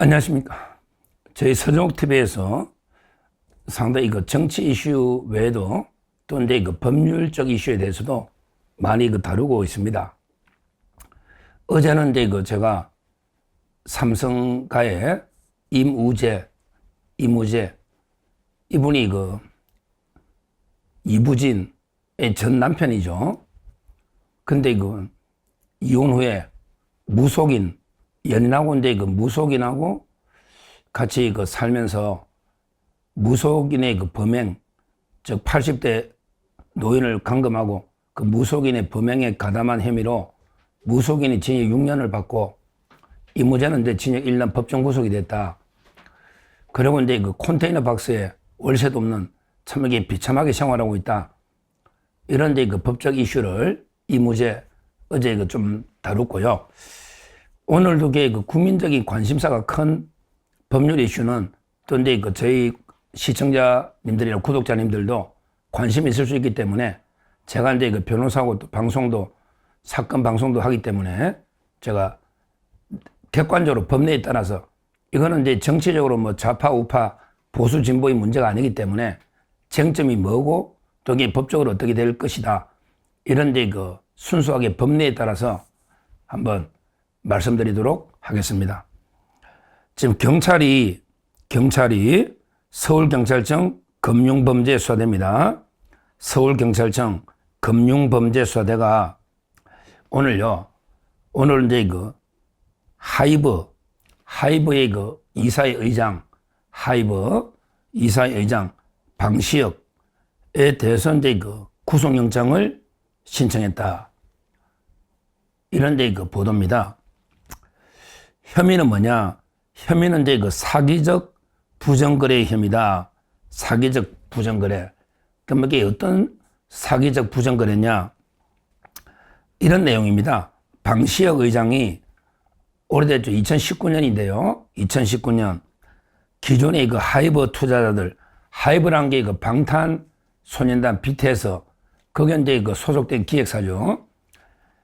안녕하십니까. 저희 서정옥TV에서 상당히 정치 이슈 외에도 또 이제 법률적 이슈에 대해서도 많이 다루고 있습니다. 어제는 이제 제가 삼성가의 이무재 이분이 이부진의 전 남편이죠. 근데 이혼 후에 무속인 연인하고 이제 무속인하고 같이 살면서 무속인의 범행, 즉 80대 노인을 감금하고 무속인의 범행에 가담한 혐의로 무속인이 징역 6년을 받고 이무재는 이제 징역 1년 법정 구속이 됐다. 그리고 이제 컨테이너 박스에 월세도 없는 참 이게 비참하게 생활하고 있다. 이런 이제 법적 이슈를 이무재 어제 좀 다뤘고요. 오늘도 국민적인 관심사가 큰 법률 이슈는 또 이제 저희 시청자님들이나 구독자님들도 관심이 있을 수 있기 때문에 제가 이제 변호사고 또 방송도 사건 방송도 하기 때문에 제가 객관적으로 법례에 따라서 이거는 이제 정치적으로 뭐 좌파 우파 보수 진보의 문제가 아니기 때문에 쟁점이 뭐고 또 이게 법적으로 어떻게 될 것이다. 이런 이제 순수하게 법례에 따라서 한번 말씀드리도록 하겠습니다. 지금 경찰이 서울경찰청 금융범죄수사대입니다. 서울경찰청 금융범죄수사대가 오늘 이제 하이브의 이사회 의장 방시혁에 대해서 이제 구속영장을 신청했다. 이런 데 보도입니다. 혐의는 뭐냐? 혐의는 이제 사기적 부정거래의 혐의다. 사기적 부정거래. 그럼 이게 어떤 사기적 부정거래냐? 이런 내용입니다. 방시혁 의장이 오래됐죠. 2019년인데요. 2019년 기존의 하이브 투자자들, 하이브란 게 방탄소년단 BTS, 거기에 이제 소속된 기획사죠.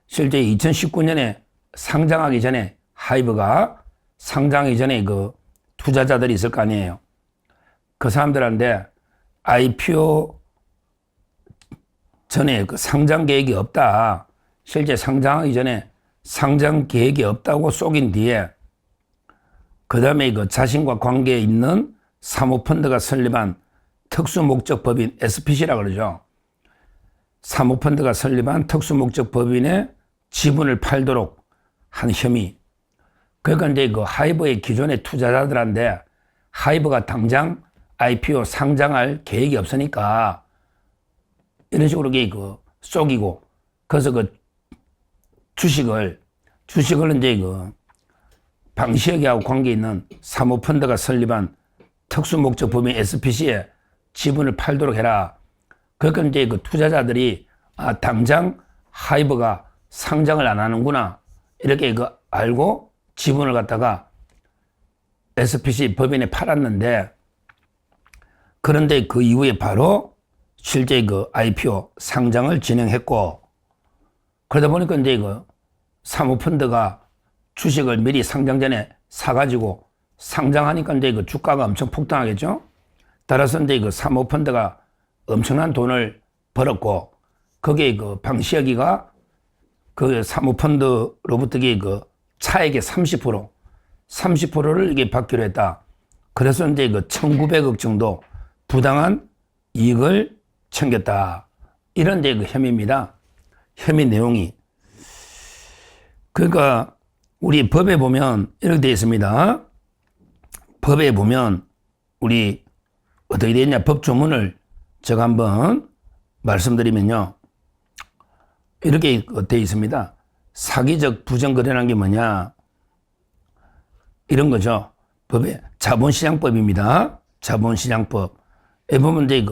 실제 2019년에 상장하기 전에 하이브가 상장하기 전에 투자자들이 있을 거 아니에요. 그 사람들한테 IPO 전에 상장 계획이 없다. 실제 상장하기 전에 상장 계획이 없다고 속인 뒤에 그 다음에 자신과 관계에 있는 사모펀드가 설립한 특수목적법인 SPC라고 그러죠. 사모펀드가 설립한 특수목적법인의 지분을 팔도록 한 혐의. 그러니까 이제 하이브의 기존의 투자자들한테 하이브가 당장 IPO 상장할 계획이 없으니까 이런 식으로 속이고 그래서 주식을 이제 방시혁이하고 관계 있는 사모펀드가 설립한 특수목적법인 SPC에 지분을 팔도록 해라. 그러니까 이제 투자자들이 당장 하이브가 상장을 안 하는구나. 이렇게 알고 지분을 갖다가 SPC 법인에 팔았는데 그런데 그 이후에 바로 실제 IPO 상장을 진행했고 그러다 보니까 이제 사모펀드가 주식을 미리 상장 전에 사가지고 상장하니까 이제 주가가 엄청 폭등하겠죠. 따라서 이제 사모펀드가 엄청난 돈을 벌었고 거기에 방시혁이가 사모펀드로부터 차액의 30%를 이게 받기로 했다. 그래서 이제 1,900억 정도 부당한 이익을 챙겼다. 이런 이제 혐의입니다. 혐의 내용이. 그러니까 우리 법에 보면 이렇게 되어 있습니다. 법에 보면 우리 어떻게 되어 있냐? 법 조문을 제가 한번 말씀드리면요. 이렇게 되어 있습니다. 사기적 부정거래라는 게 뭐냐? 이런 거죠. 법에 자본시장법입니다. 자본시장법에 보면 이제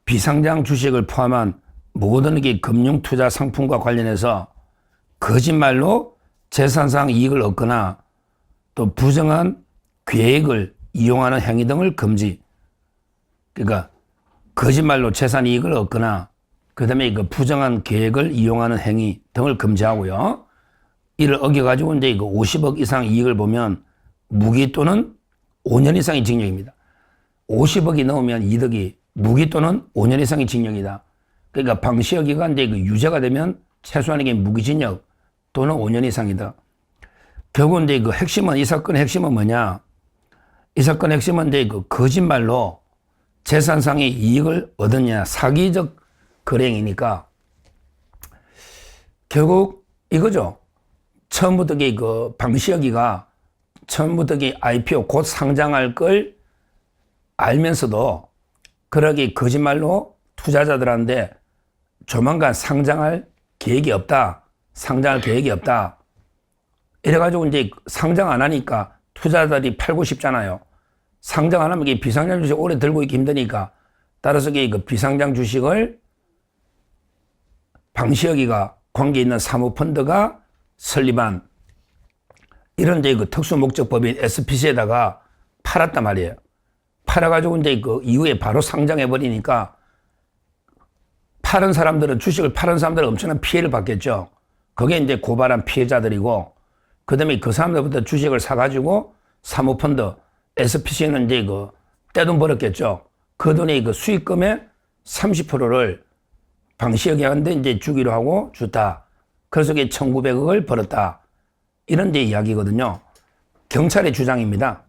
비상장 주식을 포함한 모든 게 금융투자 상품과 관련해서 거짓말로 재산상 이익을 얻거나 또 부정한 계획을 이용하는 행위 등을 금지. 그러니까 거짓말로 재산 이익을 얻거나 그 다음에 부정한 계획을 이용하는 행위 등을 금지하고요. 이를 어겨가지고 이제 50억 이상 이익을 보면 무기 또는 5년 이상의 징역입니다. 50억이 넘으면 이득이, 무기 또는 5년 이상의 징역이다. 그러니까 방시혁이가 이제 그 유죄가 되면 최소한의 무기징역 또는 5년 이상이다. 결국 이제 그 핵심은, 이 사건의 핵심은 뭐냐? 이 사건의 핵심은 이제 그 거짓말로 재산상의 이익을 얻었냐, 사기적 거래행위니까 결국 이거죠. 처음부터 그 방시혁이가 처음부터 IPO 곧 상장할 걸 알면서도 그러게 거짓말로 투자자들한테 조만간 상장할 계획이 없다. 상장할 계획이 없다. 이래가지고 이제 상장 안 하니까 투자자들이 팔고 싶잖아요. 상장 안 하면 이게 비상장 주식 오래 들고 있기 힘드니까 따라서 그 비상장 주식을 방시혁이가 관계 있는 사모펀드가 설립한 이런 이제 그 특수목적법인 SPC에다가 팔았단 말이에요. 팔아가지고 이제 그 이후에 바로 상장해버리니까 주식을 팔은 사람들은 엄청난 피해를 받겠죠. 그게 이제 고발한 피해자들이고, 그 다음에 그 사람들부터 주식을 사가지고 사모펀드, SPC는 이제 그 떼돈 벌었겠죠. 그 돈의 그 수익금의 30%를 방시혁이한테 이제 주기로 하고 줬다. 그래서 그게 1,900억을 벌었다. 이런 이제 이야기거든요. 경찰의 주장입니다.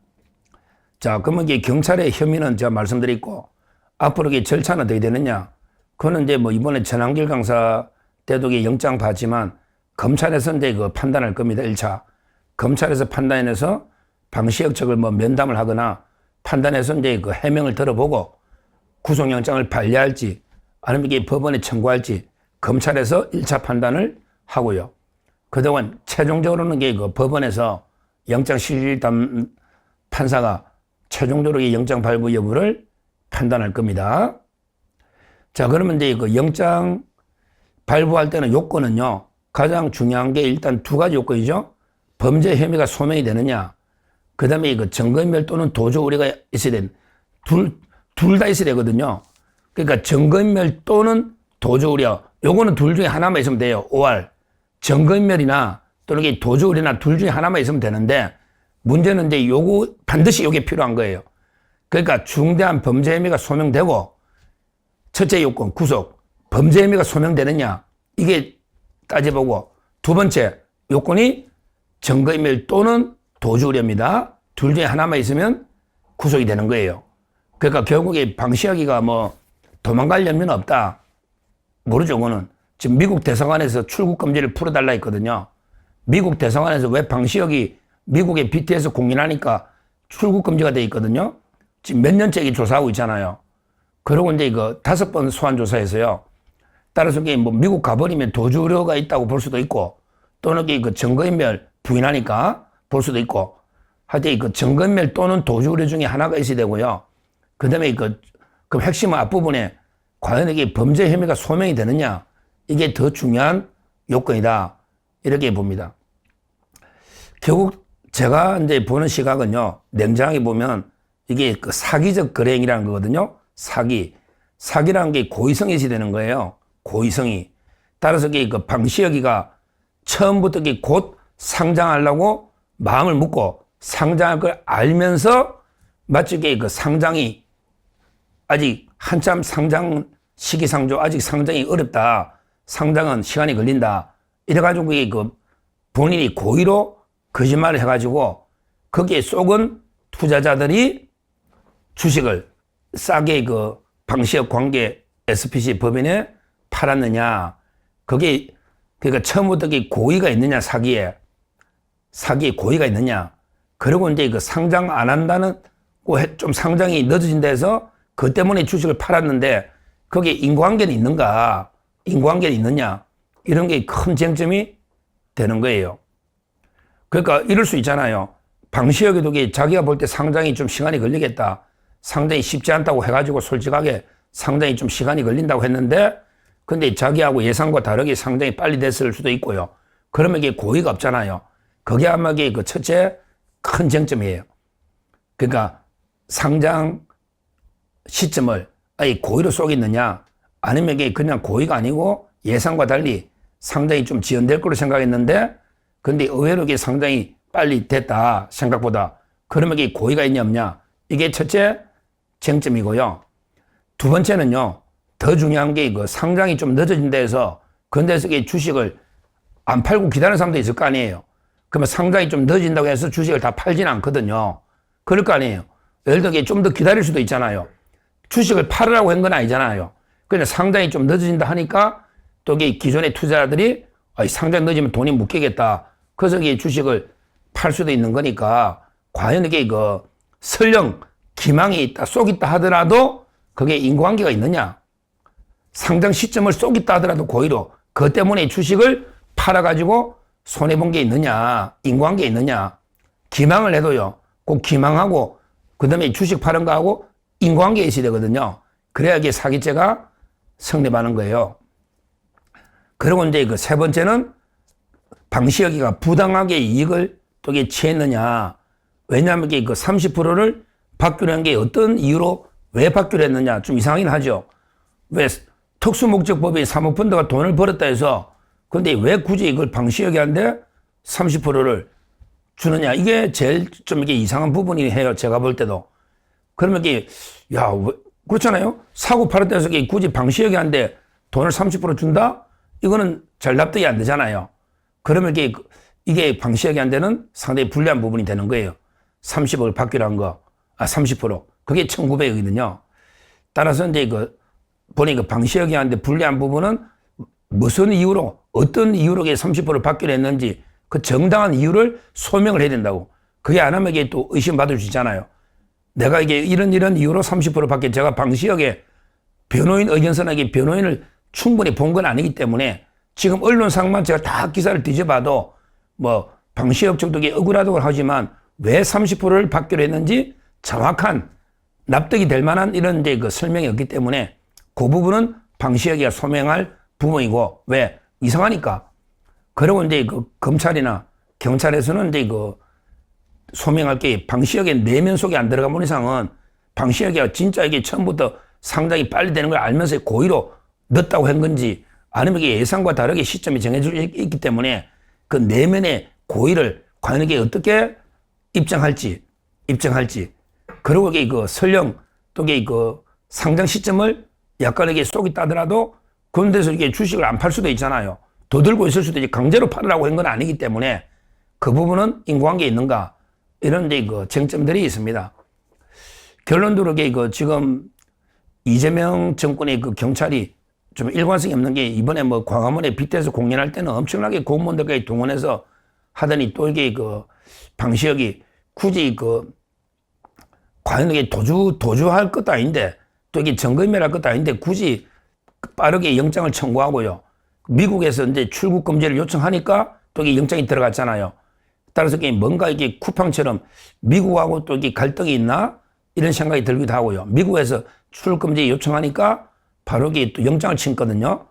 자, 그러면 이게 경찰의 혐의는 제가 말씀드렸고, 앞으로 이게 절차는 어떻게 되느냐? 그거는 이제 뭐 이번에 전한길 강사 때도 영장 받지만 검찰에서 이제 그 판단할 겁니다. 1차. 검찰에서 판단해서 방시혁 측을 뭐 면담을 하거나 판단해서 이제 그 해명을 들어보고 구속영장을 발려할지 아니면 이게 법원에 청구할지 검찰에서 1차 판단을 하고요. 그동안 최종적으로는 이게 그 법원에서 영장실질담 판사가 최종적으로 이 영장 발부 여부를 판단할 겁니다. 자, 그러면 이제 그 영장 발부할 때는 요건은요, 가장 중요한 게 일단 두 가지 요건이죠. 범죄 혐의가 소명이 되느냐, 그 다음에 그 증거인멸 또는 도주 우려가 있어야 되는, 둘 다 있어야 되거든요. 그러니까 증거인멸 또는 도주 우려, 요거는 둘 중에 하나만 있으면 돼요. 5할. 증거인멸이나 또는 이게 도주 우려나 둘 중에 하나만 있으면 되는데, 문제는 이제 요거, 반드시 요게 필요한 거예요. 그러니까 중대한 범죄 혐의가 소명되고, 첫째 요건, 구속. 범죄 혐의가 소명되느냐, 이게 따져보고, 두 번째 요건이 증거인멸 또는 도주 우려입니다. 둘 중에 하나만 있으면 구속이 되는 거예요. 그러니까 결국에 방시혁이가 뭐 도망갈 염려는 없다. 모르죠, 그거는. 지금 미국 대사관에서 출국 금지를 풀어달라 했거든요. 미국 대사관에서 왜 방시혁이 미국에 BTS 공인하니까 출국 금지가 돼 있거든요. 지금 몇 년째 조사하고 있잖아요. 그러고 이제 이거 5번 소환 조사해서요. 따라서 뭐 미국 가버리면 도주 우려가 있다고 볼 수도 있고, 또는 그 증거인멸 부인하니까 볼 수도 있고, 하여튼 그 증거인멸 또는 도주 우려 중에 하나가 있어야 되고요. 그 다음에 그 핵심은 앞부분에 과연 이게 범죄 혐의가 소명이 되느냐, 이게 더 중요한 요건이다. 이렇게 봅니다. 결국 제가 이제 보는 시각은요, 냉정하게 보면 이게 그 사기적 거래행위라는 거거든요. 사기라는 게 고의성이 있어야 되는 거예요. 고의성이. 따라서 그 방시혁이가 처음부터 곧 상장하려고 마음을 먹고 상장할 걸 알면서 마치 그 상장이 아직 한참 상장 시기상조 아직 상장이 어렵다. 상장은 시간이 걸린다. 이래가지고 그 본인이 고의로 거짓말을 해가지고 거기에 속은 투자자들이 주식을 싸게 그 방시혁 관계 SPC 법인에 팔았느냐. 그게 그러니까 처음부터 고의가 있느냐, 사기에 고의가 있느냐. 그리고 이제 그 상장 안 한다는 좀 상장이 늦어진다 해서 그 때문에 주식을 팔았는데 거기에 인과관계는 있는가, 인과관계는 있느냐, 이런 게 큰 쟁점이 되는 거예요. 그러니까 이럴 수 있잖아요. 방시혁이도 자기가 볼 때 상장이 좀 시간이 걸리겠다, 상장이 쉽지 않다고 해가지고 솔직하게 상장이 좀 시간이 걸린다고 했는데, 근데 자기하고 예상과 다르게 상장이 빨리 됐을 수도 있고요. 그러면 이게 고의가 없잖아요. 그게 아마 그 첫째 큰 쟁점이에요. 그러니까 상장 시점을 아예 고의로 쏘겠느냐, 아니면 이게 그냥 고의가 아니고 예상과 달리 상장이 좀 지연될 거로 생각했는데, 근데 의외로 이게 상장이 빨리 됐다, 생각보다. 그러면 이게 고의가 있냐 없냐. 이게 첫째 쟁점이고요. 두 번째는요. 더 중요한 게 그 상장이 좀 늦어진 데에서 근데서 이 주식을 안 팔고 기다리는 사람도 있을 거 아니에요. 그러면 상장이 좀 늦어진다고 해서 주식을 다 팔지는 않거든요. 그럴 거 아니에요. 예를 들어 좀 더 기다릴 수도 있잖아요. 주식을 팔으라고 한 건 아니잖아요. 그런데 상장이 좀 늦어진다 하니까 또 이게 기존의 투자자들이 상장 늦으면 돈이 묶이겠다. 그래서 이게 주식을 팔 수도 있는 거니까 과연 이게 설령 기망이 있다, 쏙 있다 하더라도 그게 인과관계가 있느냐? 상장 시점을 쏙 있다 하더라도 고의로 그것 때문에 주식을 팔아가지고 손해본 게 있느냐? 인과관계 있느냐? 기망을 해도요. 꼭 기망하고 그 다음에 주식 파는 거하고 인과관계 있어야 되거든요. 그래야 이게 사기죄가 성립하는 거예요. 그리고 이제 그 세 번째는 방시혁이가 부당하게 이익을 또 이게 취했느냐. 왜냐하면 이게 그 30%를 받기로 한 게 어떤 이유로 왜 받기로 했느냐. 좀 이상하긴 하죠. 왜 특수목적법인 사모펀드가 돈을 벌었다 해서 근데 왜 굳이 이걸 방시혁이한테 30%를 주느냐. 이게 제일 좀 이게 이상한 부분이 해요. 제가 볼 때도. 그러면 이게, 야, 그렇잖아요. 사고 팔았다 해서 굳이 방시혁이한테 돈을 30% 준다? 이거는 잘 납득이 안 되잖아요. 그러면 이게 방시혁이한테는 상당히 불리한 부분이 되는 거예요. 30억을 받기로 한 거. 30%. 그게 1,900억이거든요. 따라서 이제 보니 방시혁이한테 불리한 부분은 무슨 이유로, 어떤 이유로 30%를 받기로 했는지 그 정당한 이유를 소명을 해야 된다고. 그게 안 하면 이게 또 의심받을 수 있잖아요. 내가 이게 이런 이유로 30% 받게 제가 방시혁의 변호인 의견서나 변호인을 충분히 본 건 아니기 때문에 지금 언론상만 제가 다 기사를 뒤져봐도 뭐 방시혁 쪽도 억울하다고 하지만 왜 30%를 받기로 했는지 정확한 납득이 될 만한 이런 이제 설명이 없기 때문에 그 부분은 방시혁이가 소명할 부분이고 왜 이상하니까. 그리고 이제 검찰이나 경찰에서는 이제 소명할 게 방시혁의 내면 속에 안 들어가 본 이상은 방시혁이가 진짜 이게 처음부터 상장이 빨리 되는 걸 알면서 고의로 늦다고 한 건지 아니면 이게 예상과 다르게 시점이 정해져 있기 때문에 그 내면의 고의를 과연 이게 어떻게 입증할지 그리고 이게 설령 또 이게 상장 시점을 약간 이게 쏙이 따더라도 그런 데서 이게 주식을 안 팔 수도 있잖아요. 더 들고 있을 수도 있지. 강제로 팔으라고 한 건 아니기 때문에 그 부분은 인과관계 있는가 이런 이제 쟁점들이 있습니다. 결론적으로 지금 이재명 정권의 경찰이 좀 일관성이 없는 게 이번에 뭐 광화문에 빗대서 공연할 때는 엄청나게 공무원들까지 동원해서 하더니 또 이게 방시혁이 굳이 과연 이게 도주할 것도 아닌데 또 이게 점검할 것도 아닌데 굳이 빠르게 영장을 청구하고요. 미국에서 이제 출국 금지를 요청하니까 또 이게 영장이 들어갔잖아요. 따라서 이게 뭔가 이게 쿠팡처럼 미국하고 또 이게 갈등이 있나 이런 생각이 들기도 하고요. 미국에서 출국 금지 요청하니까 바로 이게 또 영장을 친거든요.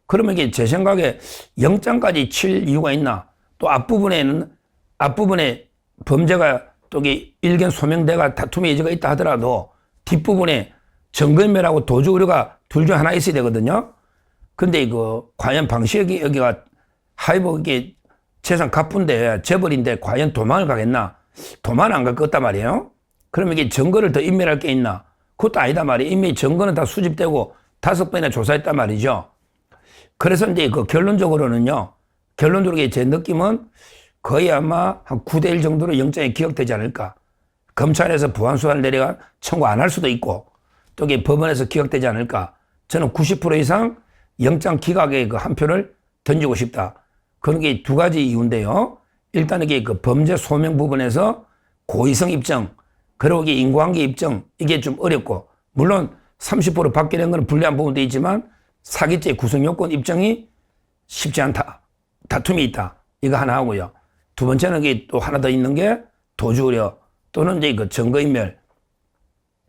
그러면 이게 제 생각에 영장까지 칠 이유가 있나? 또 앞부분에 범죄가 또 이게 일견 소명대가 다툼의 여지가 있다 하더라도 뒷부분에 증거인멸하고 도주 우려가 둘 중 하나 있어야 되거든요. 근데 과연 방시혁이 여기가 하이버 이게 재산 갑부인데 재벌인데 과연 도망을 가겠나? 도망 안 갈 것 같단 말이에요. 그러면 이게 증거를 더 인멸할 게 있나? 그것도 아니다 말이에요. 이미 증거는 다 수집되고 5번이나 조사했단 말이죠. 그래서 이제 결론적으로는요. 결론적으로 제 느낌은 거의 아마 한 9대1 정도로 영장이 기각되지 않을까. 검찰에서 보안수사를 내려가 청구 안 할 수도 있고 또 이게 법원에서 기각되지 않을까. 저는 90% 이상 영장 기각의 한 표를 던지고 싶다. 그런 게 두 가지 이유인데요. 일단 이게 범죄 소명 부분에서 고의성 입증, 그리고 이게 인과관계 입증, 이게 좀 어렵고, 물론 30% 받게 된 건 불리한 부분도 있지만 사기죄 구성요건 입증이 쉽지 않다. 다툼이 있다. 이거 하나 하고요. 두 번째는 이게 또 하나 더 있는 게 도주 우려 또는 이제 증거인멸.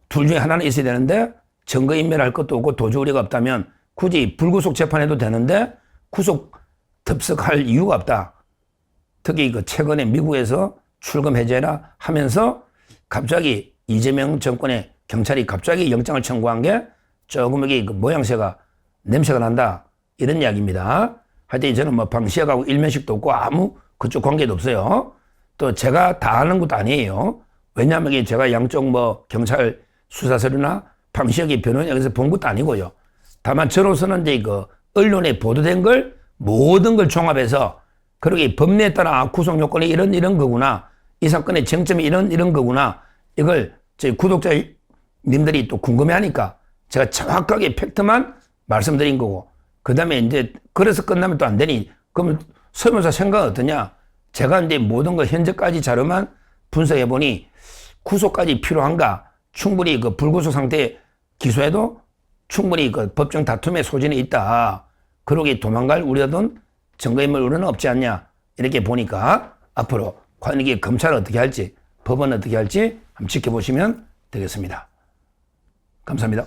둘 중에 하나는 있어야 되는데 증거인멸할 것도 없고 도주 우려가 없다면 굳이 불구속 재판해도 되는데 구속 덥석할 이유가 없다. 특히 최근에 미국에서 출금 해제라 하면서 갑자기 이재명 정권의 경찰이 갑자기 영장을 청구한 게 조금 이게 모양새가 냄새가 난다. 이런 이야기입니다. 하여튼 저는 뭐 방시혁하고 일면식도 없고 아무 그쪽 관계도 없어요. 또 제가 다 아는 것도 아니에요. 왜냐하면 이게 제가 양쪽 뭐 경찰 수사서류나 방시혁이 변호인에서 본 것도 아니고요. 다만 저로서는 이제 그 언론에 보도된 걸 모든 걸 종합해서 그러게 법리에 따라 구속 요건이 이런 거구나. 이 사건의 쟁점이 이런 거구나. 이걸 저희 구독자님들이 또 궁금해하니까 제가 정확하게 팩트만 말씀드린 거고. 그 다음에 이제 그래서 끝나면 또 안 되니 그러면 설문사 생각은 어떠냐? 제가 이제 모든 거 현재까지 자료만 분석해 보니 구속까지 필요한가? 충분히 그 불구속 상태에 기소해도 충분히 그 법정 다툼의 소진이 있다. 그러기 도망갈 우려든 증거인멸 우려는 없지 않냐. 이렇게 보니까 앞으로 과연 이게 검찰은 어떻게 할지 법원은 어떻게 할지 한번 지켜보시면 되겠습니다. 감사합니다.